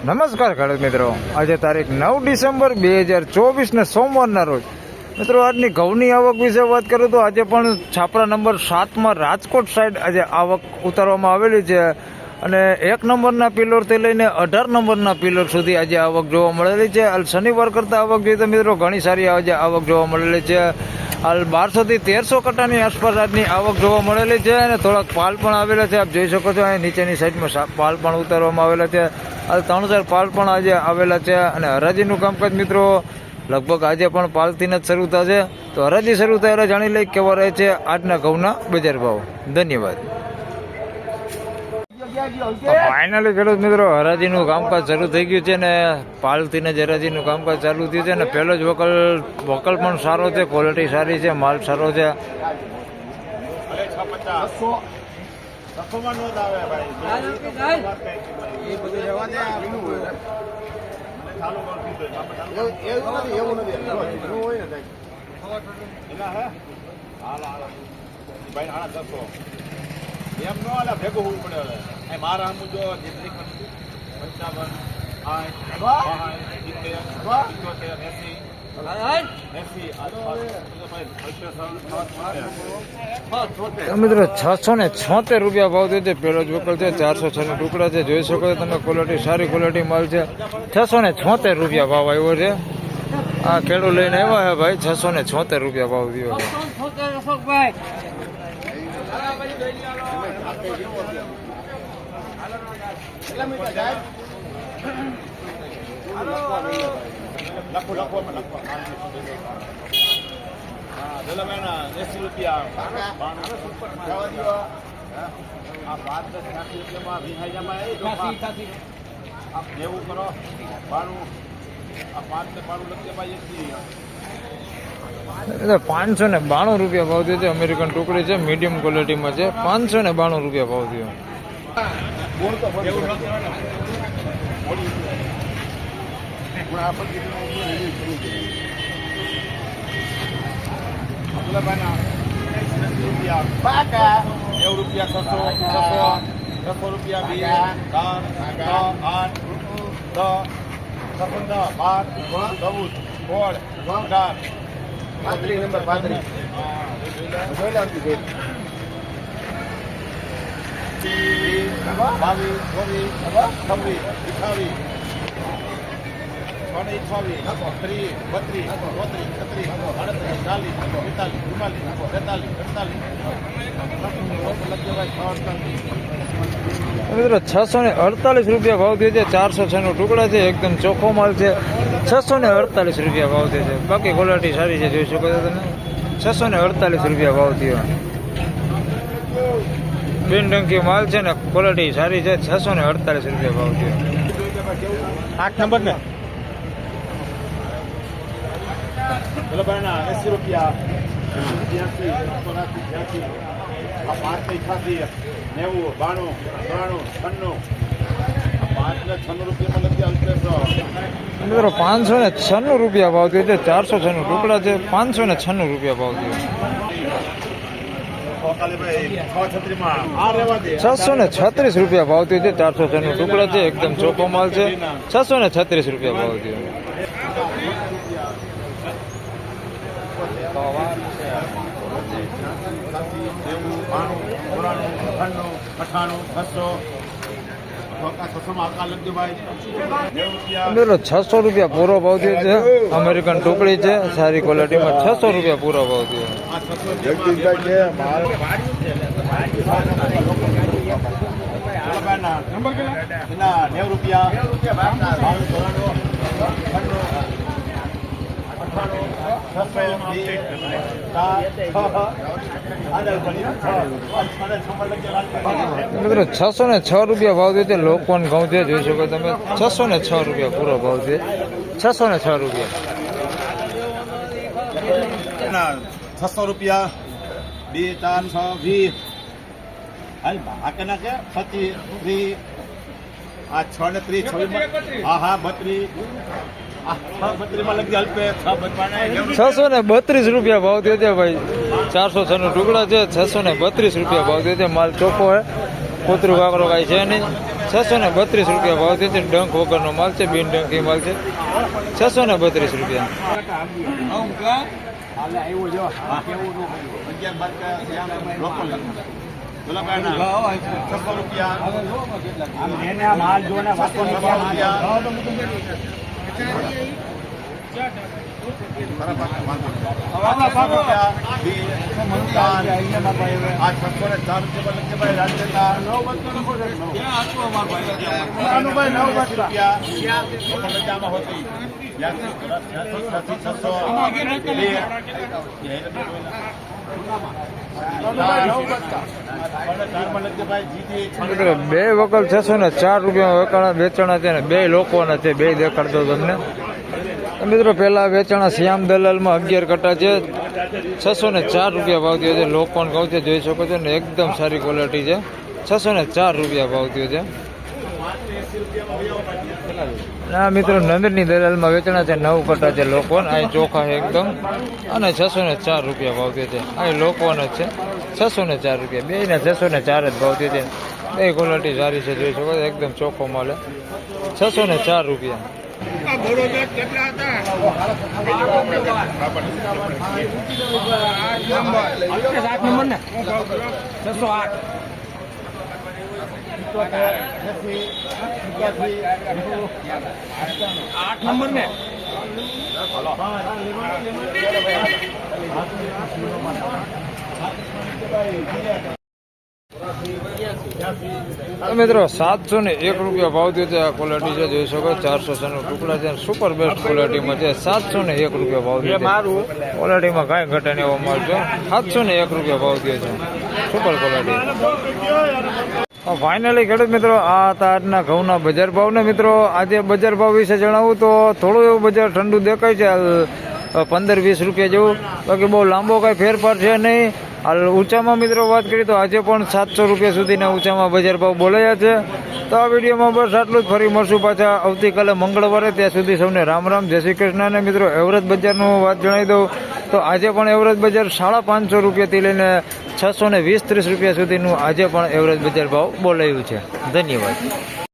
નમસ્કાર ખેડૂત મિત્રો, આજે તારીખ 9 ડિસેમ્બર 2024 સોમવારના રોજ મિત્રો આજની ઘઉંની આવક વિશે વાત કરું તો આજે પણ છાપરા નંબર 7માં રાજકોટ સાઈડ આજે આવક ઉતારવામાં આવેલી છે અને 1 નંબરના પિલોરથી લઈને 18 નંબરના પિલોર સુધી આજે આવક જોવા મળેલી છે. હાલ શનિવાર કરતાં આવક જોઈએ તો મિત્રો ઘણી સારી આજે આવક જોવા મળેલી છે. હાલ 1200 થી 1300 કટ્ટાની આસપાસ આજની આવક જોવા મળેલી છે અને થોડાક પાલ પણ આવેલા છે. આપ જોઈ શકો છો અહીં નીચેની સાઈડમાં પાલ પણ ઉતારવામાં આવેલા છે. હાલ 3000 પાલ પણ આજે આવેલા છે અને હરાજીનું કામકાજ મિત્રો લગભગ આજે પણ પાલથી જ શરૂ થશે. તો હરાજી શરૂ થાય એટલે જાણી લઈ કેવા રહે છે આજના ઘઉંના બજાર ભાવ. ધન્યવાદ. ફાઇનલી ખેડૂત મિત્રો હરાજીનું કામકાજ શરૂ થઈ ગયું છે ને પાલથી જ હરાજીનું કામકાજ ચાલુ થયું છે અને પહેલો જ વકલ પણ સારો છે, ક્વોલિટી સારી છે, માલ સારો છે. એમ નો આલા ભેગું હોવું પડે. મારા હમું જો 55 મિત્રો 676 રૂપિયા ભાવ થયો છે. પેલો જ વકલ છે, 406 ના ટુકડા છે. જોઈ શકો છો તમે, ક્વોલિટી સારી ક્વોલિટી માલ છે. 676 રૂપિયા ભાવ આવ્યો છે. આ ખેડૂત લઈને આવ્યા છે ભાઈ, 676 રૂપિયા ભાવ થયો છે. એવું કરો બાણું આ 592 રૂપિયા ભાવ થયો છે. અમેરિકન ટુકડી છે, મીડિયમ ક્વોલિટીમાં છે. 592 રૂપિયા ભાવ થયો. મિત્રો 648 રૂપિયા ભાવ થયો છે. 406 નો ટુકડા છે, એકદમ ચોખ્ખો માલ છે. 648 રૂપિયા ભાવ થયો છે. બાકી ક્વોલિટી સારી છે, જોઈ શકો છો તમે. 648 રૂપિયા ભાવ થયો. બિનડંકી માલ છે ને ક્વોલિટી સારી છે. 648 રૂપિયા ભાવ થયો. 8 નંબર ને 80 રૂપિયા 596 રૂપિયા ભાવ થયો છે. 406 નો ટુકડા છે. 596 રૂપિયા ભાવ થયો. 636 રૂપિયા ભાવ થયો છે. 406 નો ટુકડા છે, એકદમ ચોખ્ખો માલ છે. 636 રૂપિયા ભાવ થયો. મિત્રો 600 રૂપિયા પૂરો ભાવ થયો છે. અમેરિકન ટુકડી છે, સારી ક્વોલિટીમાં. 600 રૂપિયા પૂરો ભાવ થયો. 90 રૂપિયા મિત્રો 606 રૂપિયા ભાવ થયો છે. લોકવન ઘઉં છે, જોઈ શકો તમે. 606 રૂપિયા પૂરો ભાવ છે. 606 રૂપિયા. 600 રૂપિયા 2 4 6 20 હાલ ભાકે નાખે 25 આ 6 ને 30 26 હા 632 રૂપિયા ભાવ થયો છે ભાઈ. 406 નો ટુકડા છે. 632 રૂપિયા ભાવ થયો છે. માલ ચોખ્ખો હે, કોતરું કાકરો કાંઈ છે નહીં. 632 રૂપિયા ભાવ થયો છે. ડંખ વગરનો માલ છે, બિન ડંકી માલ છે. 632 રૂપિયા. બે વકલ 604 રૂપિયા વેચાણા છે ને બે લોકોના છે. બે દેખાડ દો તમને મિત્રો. પહેલા વેચાણા શ્યામ દલાલમાં 11 કટા છે. 604 રૂપિયા ભાવ થયો છે. લોકોન ઘઉં છે, જોઈ શકો છો ને, એકદમ સારી ક્વોલિટી છે. 604 રૂપિયા ભાવ થયો છે. ના મિત્રો, નંદની દલાલમાં વેચાણા છે 9 કટા છે. લોકોન અહીં ચોખા છે એકદમ, અને 604 રૂપિયા ભાવ થયો છે. અહીં લોકોન જ છે. 604 રૂપિયા બે ને 604 જ ભાવ થયો છે. બે ક્વોલિટી સારી છે, જોઈ શકો છો, એકદમ ચોખ્ખો માલ. 604 રૂપિયા. મિત્રો 701 રૂપિયા ભાવ થયો છે. આ ક્વોલિટી છે, જોઈ શકો 400 નો ટુકડા છે. સુપર બેસ્ટ ક્વોલિટીમાં છે. 701 રૂપિયા ભાવ થયો છે. ક્વોલિટીમાં કાંઈ ઘટે નહીં એવો માલ છે. 701 રૂપિયા ભાવ થયો છે. Super quality. ફાઇનલી ખેડૂત મિત્રો, આ હતા આજના ઘઉંના બજાર ભાવ ને મિત્રો. આજે બજાર ભાવ વિશે જણાવું તો થોડું એવું બજાર ઠંડુ દેખાય છે, 15-20 રૂપિયા જેવું. બાકી બહુ લાંબો કાંઈ ફેરફાર છે નહીં. હાલ ઊંચામાં મિત્રો વાત કરીએ તો આજે પણ 700 રૂપિયા સુધીના ઊંચામાં બજાર ભાવ બોલાયા છે. તો આ વિડીયોમાં બસ આટલું જ. ફરી મળશું પાછા આવતીકાલે મંગળવારે. ત્યાં સુધી સૌને રામ રામ, જય શ્રી કૃષ્ણ. અને મિત્રો, એવરેજ બજારનું વાત જણાવી દઉં તો આજે પણ એવરેજ બજાર 550 રૂપિયાથી લઈને 620-30 રૂપિયા સુધીનું આજે પણ એવરેજ બજાર ભાવ બોલાયું છે. ધન્યવાદ.